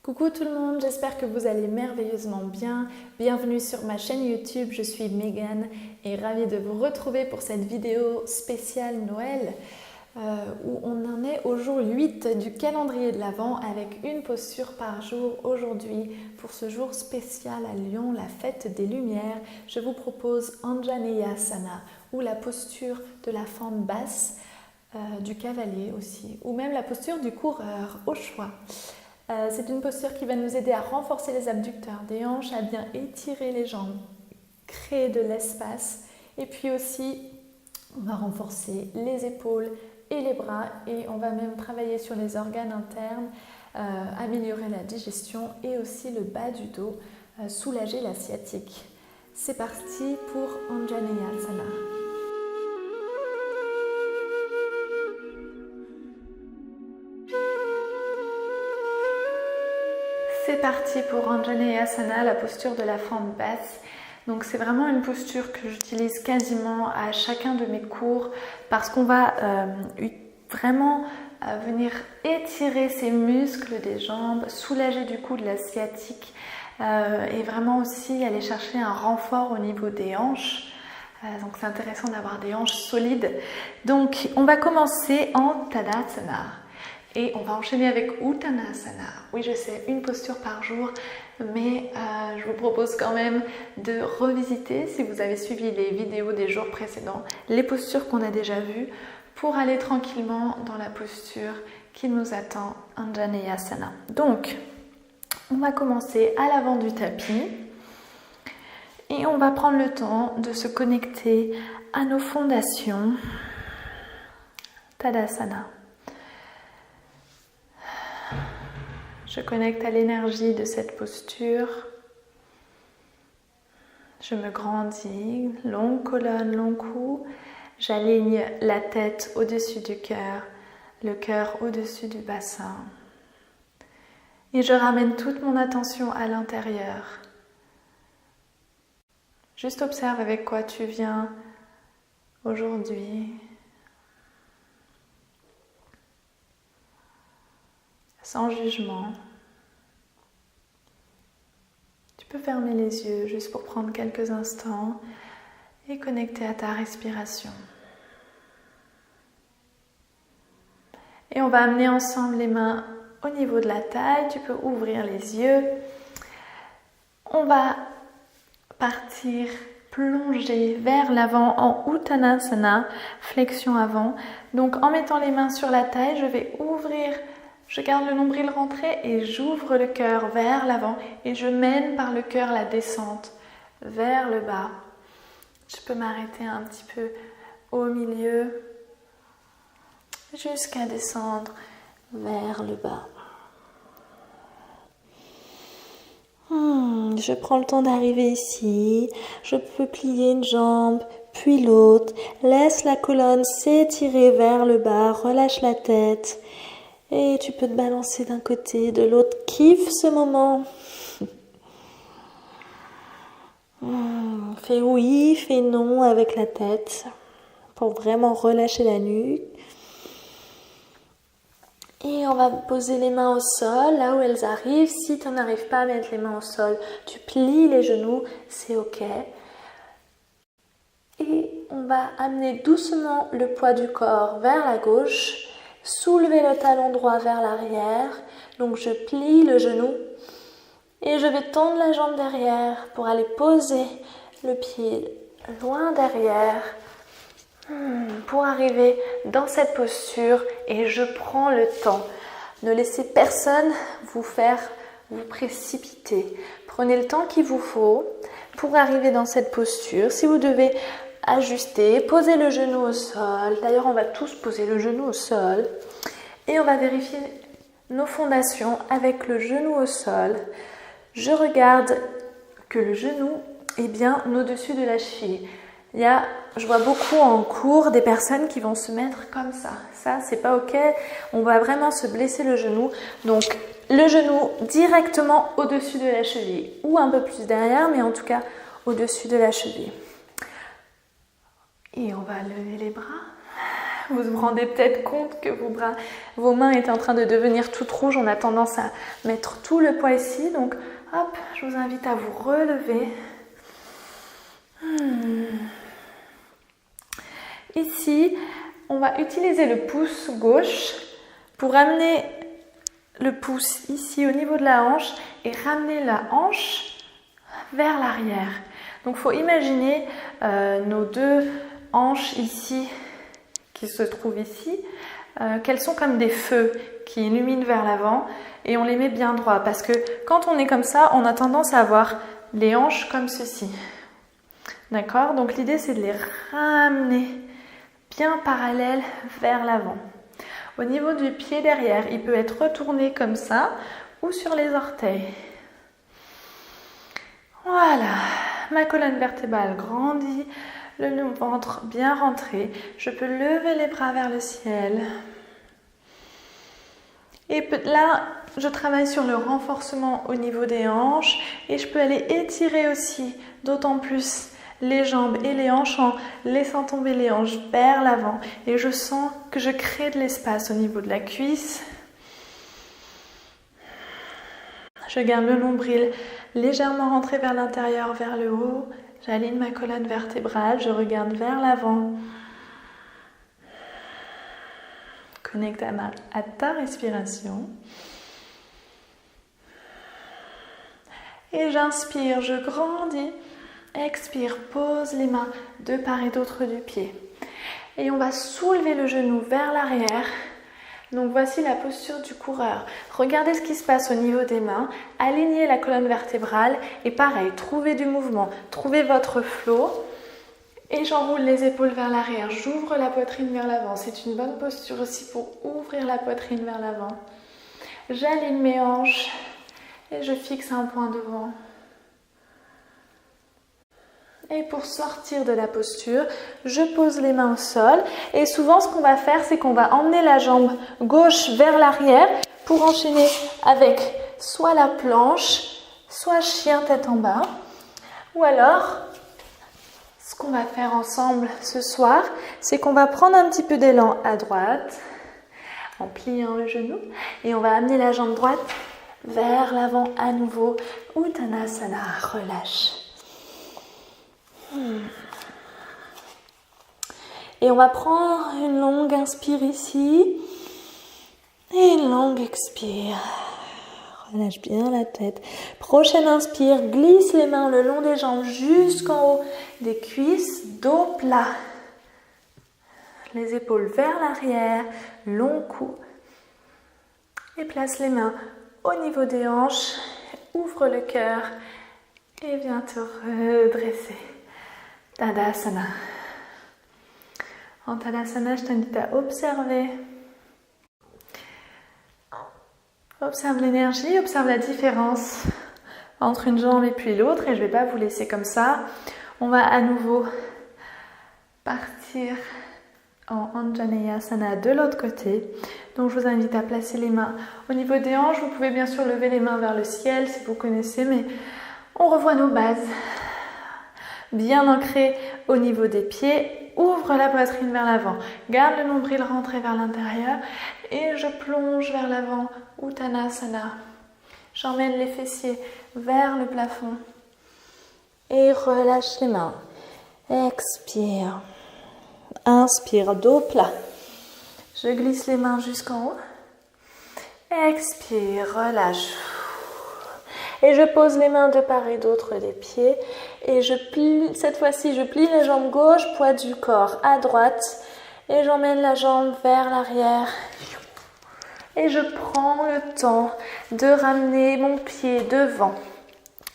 Coucou tout le monde, j'espère que vous allez merveilleusement bien. Bienvenue sur ma chaîne YouTube, je suis Megan et ravie de vous retrouver pour cette vidéo spéciale Noël où on en est au jour 8 du calendrier de l'Avent avec une posture par jour aujourd'hui. Pour ce jour spécial à Lyon, la fête des Lumières, je vous propose Anjaneyasana ou la posture de la fente basse, du cavalier aussi, ou même la posture du coureur, au choix. C'est une posture qui va nous aider à renforcer les abducteurs des hanches, à bien étirer les jambes, créer de l'espace. Et puis aussi, on va renforcer les épaules et les bras et on va même travailler sur les organes internes, améliorer la digestion et aussi le bas du dos, soulager la sciatique. C'est parti pour Anjaneyasana. C'est parti pour Anjaneyasana, la posture de la fente basse. Donc c'est vraiment une posture que j'utilise quasiment à chacun de mes cours parce qu'on va vraiment venir étirer ces muscles des jambes, soulager du coup de la sciatique et vraiment aussi aller chercher un renfort au niveau des hanches. Donc c'est intéressant d'avoir des hanches solides. Donc on va commencer en Tadasana. Et on va enchaîner avec Uttanasana. Oui, je sais, une posture par jour, mais je vous propose quand même de revisiter, si vous avez suivi les vidéos des jours précédents, les postures qu'on a déjà vues pour aller tranquillement dans la posture qui nous attend, Anjaneyasana. Donc, on va commencer à l'avant du tapis et on va prendre le temps de se connecter à nos fondations. Tadasana. Je connecte à l'énergie de cette posture. Je me grandis, longue colonne, long cou. J'aligne la tête au-dessus du cœur, le cœur au-dessus du bassin. Et je ramène toute mon attention à l'intérieur. Juste observe avec quoi tu viens aujourd'hui. Sans jugement. Tu peux fermer les yeux juste pour prendre quelques instants et connecter à ta respiration. Et on va amener ensemble les mains au niveau de la taille. Tu peux ouvrir les yeux. On va partir plonger vers l'avant en Uttanasana, flexion avant. Donc en mettant les mains sur la taille, je vais ouvrir. Je garde le nombril rentré et j'ouvre le cœur vers l'avant et je mène par le cœur la descente vers le bas. Je peux m'arrêter un petit peu au milieu jusqu'à descendre vers le bas. Je prends le temps d'arriver ici. Je peux plier une jambe puis l'autre. Laisse la colonne s'étirer vers le bas. Relâche la tête. Et tu peux te balancer d'un côté, de l'autre. Kiffe ce moment. Fais oui, fais non avec la tête pour vraiment relâcher la nuque. Et on va poser les mains au sol, là où elles arrivent. Si tu n'arrives pas à mettre les mains au sol, tu plies les genoux, c'est ok. Et on va amener doucement le poids du corps vers la gauche. Soulever le talon droit vers l'arrière, donc je plie le genou et je vais tendre la jambe derrière pour aller poser le pied loin derrière pour arriver dans cette posture et je prends le temps. Ne laissez personne vous précipiter. Prenez le temps qu'il vous faut pour arriver dans cette posture. Si vous devez ajuster, poser le genou au sol. D'ailleurs, on va tous poser le genou au sol. Et on va vérifier nos fondations avec le genou au sol. Je regarde que le genou est bien au-dessus de la cheville. Je vois beaucoup en cours des personnes qui vont se mettre comme ça. Ça, c'est pas ok. On va vraiment se blesser le genou. Donc, le genou directement au-dessus de la cheville. Ou un peu plus derrière, mais en tout cas au-dessus de la cheville. Et on va lever les bras. Vous vous rendez peut-être compte que vos mains étaient en train de devenir toutes rouges. On a tendance à mettre tout le poids ici. Donc, hop, je vous invite à vous relever. Ici, on va utiliser le pouce gauche pour amener le pouce ici au niveau de la hanche et ramener la hanche vers l'arrière. Donc, il faut imaginer nos deux hanches ici qui se trouvent ici, qu'elles sont comme des feux qui illuminent vers l'avant et on les met bien droit parce que quand on est comme ça, on a tendance à avoir les hanches comme ceci. D'accord? Donc l'idée c'est de les ramener bien parallèles vers l'avant. Au niveau du pied derrière, il peut être retourné comme ça ou sur les orteils. Voilà, ma colonne vertébrale grandit. Le ventre bien rentré, je peux lever les bras vers le ciel. Et là, je travaille sur le renforcement au niveau des hanches et je peux aller étirer aussi d'autant plus les jambes et les hanches en laissant tomber les hanches vers l'avant. Et je sens que je crée de l'espace au niveau de la cuisse. Je garde le nombril légèrement rentré vers l'intérieur, vers le haut. J'aligne ma colonne vertébrale, je regarde vers l'avant. Connecte à ta respiration. Et j'inspire, je grandis. Expire, pose les mains de part et d'autre du pied. Et on va soulever le genou vers l'arrière. Donc voici la posture du coureur. Regardez ce qui se passe au niveau des mains. Alignez la colonne vertébrale et pareil, trouvez du mouvement. Trouvez votre flow. Et j'enroule les épaules vers l'arrière. J'ouvre la poitrine vers l'avant. C'est une bonne posture aussi pour ouvrir la poitrine vers l'avant. J'aligne mes hanches et je fixe un point devant. Et pour sortir de la posture, je pose les mains au sol. Et souvent, ce qu'on va faire, c'est qu'on va emmener la jambe gauche vers l'arrière pour enchaîner avec soit la planche, soit chien tête en bas. Ou alors, ce qu'on va faire ensemble ce soir, c'est qu'on va prendre un petit peu d'élan à droite, en pliant le genou. Et on va amener la jambe droite vers l'avant à nouveau. Uttanasana, relâche. Et on va prendre une longue inspire ici et une longue expire. Relâche bien la tête. Prochaine inspire, glisse les mains le long des jambes jusqu'en haut des cuisses, dos plat. Les épaules vers l'arrière, long cou. Et place les mains au niveau des hanches, ouvre le cœur et viens te redresser. Tadasana. En Tadasana, je t'invite à observer. Observe l'énergie, observe la différence entre une jambe et puis l'autre. Et je ne vais pas vous laisser comme ça. On va à nouveau partir en Anjaneyasana de l'autre côté. Donc je vous invite à placer les mains au niveau des hanches. Vous pouvez bien sûr lever les mains vers le ciel si vous connaissez, mais on revoit nos bases. Bien ancré au niveau des pieds, ouvre la poitrine vers l'avant, garde le nombril rentré vers l'intérieur et je plonge vers l'avant, Uttanasana. J'emmène les fessiers vers le plafond et relâche les mains. Expire, inspire, dos plat. Je glisse les mains jusqu'en haut. Expire, relâche. Et je pose les mains de part et d'autre des pieds. Et je plie, cette fois-ci, je plie la jambe gauche, poids du corps à droite. Et j'emmène la jambe vers l'arrière. Et je prends le temps de ramener mon pied devant.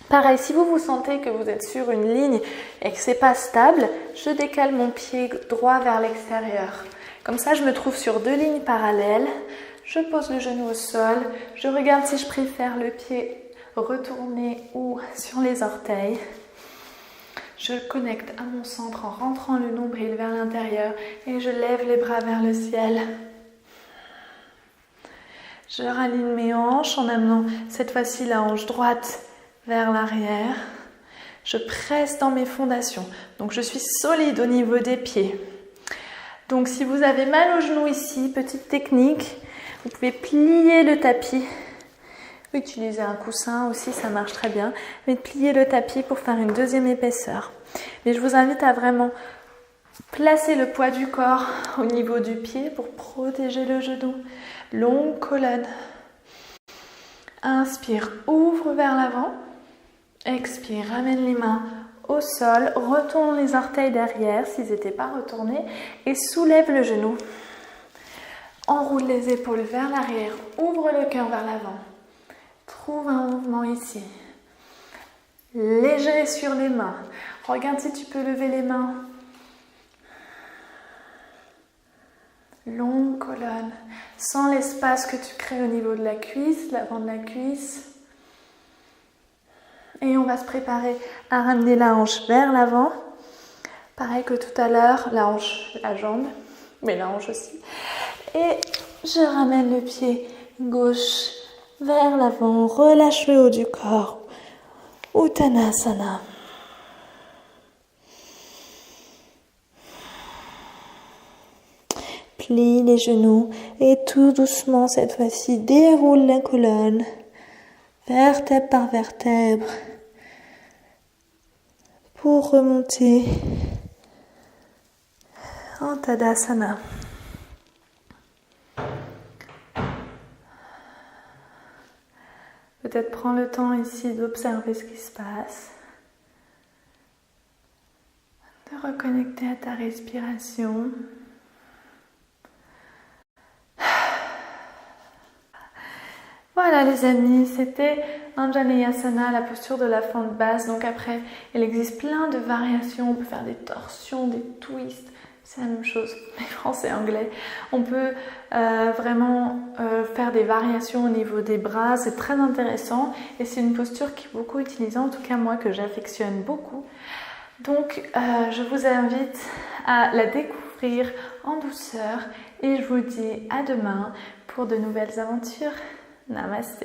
Pareil, si vous sentez que vous êtes sur une ligne et que ce n'est pas stable, je décale mon pied droit vers l'extérieur. Comme ça, je me trouve sur deux lignes parallèles. Je pose le genou au sol. Je regarde si je préfère le pied retourner ou sur les orteils. Je connecte à mon centre en rentrant le nombril vers l'intérieur et je lève les bras vers le ciel. Je raligne mes hanches en amenant cette fois-ci la hanche droite vers l'arrière. Je presse dans mes fondations. Donc je suis solide au niveau des pieds. Donc si vous avez mal au genou ici, petite technique, vous pouvez plier le tapis. Utiliser un coussin aussi, ça marche très bien. Mais plier le tapis pour faire une deuxième épaisseur. Mais je vous invite à vraiment placer le poids du corps au niveau du pied pour protéger le genou. Longue colonne. Inspire, ouvre vers l'avant. Expire, ramène les mains au sol, retourne les orteils derrière s'ils n'étaient pas retournés et soulève le genou. Enroule les épaules vers l'arrière, ouvre le cœur vers l'avant. Trouve un mouvement ici. Léger sur les mains. Regarde si tu peux lever les mains. Longue colonne. Sens l'espace que tu crées au niveau de la cuisse, l'avant de la cuisse. Et on va se préparer à ramener la hanche vers l'avant. Pareil que tout à l'heure, la hanche, la jambe, mais la hanche aussi. Et je ramène le pied gauche vers l'avant. Relâche le haut du corps. Uttanasana. Plie les genoux et tout doucement cette fois-ci déroule la colonne. Vertèbre par vertèbre pour remonter en Tadasana. Peut-être prends le temps ici d'observer ce qui se passe, de reconnecter à ta respiration. Voilà les amis, c'était Anjaneyasana, la posture de la fente basse. Donc après, il existe plein de variations. On peut faire des torsions, des twists. C'est la même chose, mais français et anglais. On peut vraiment faire des variations au niveau des bras. C'est très intéressant et c'est une posture qui est beaucoup utilisée, en tout cas moi que j'affectionne beaucoup. Donc je vous invite à la découvrir en douceur et je vous dis à demain pour de nouvelles aventures. Namaste.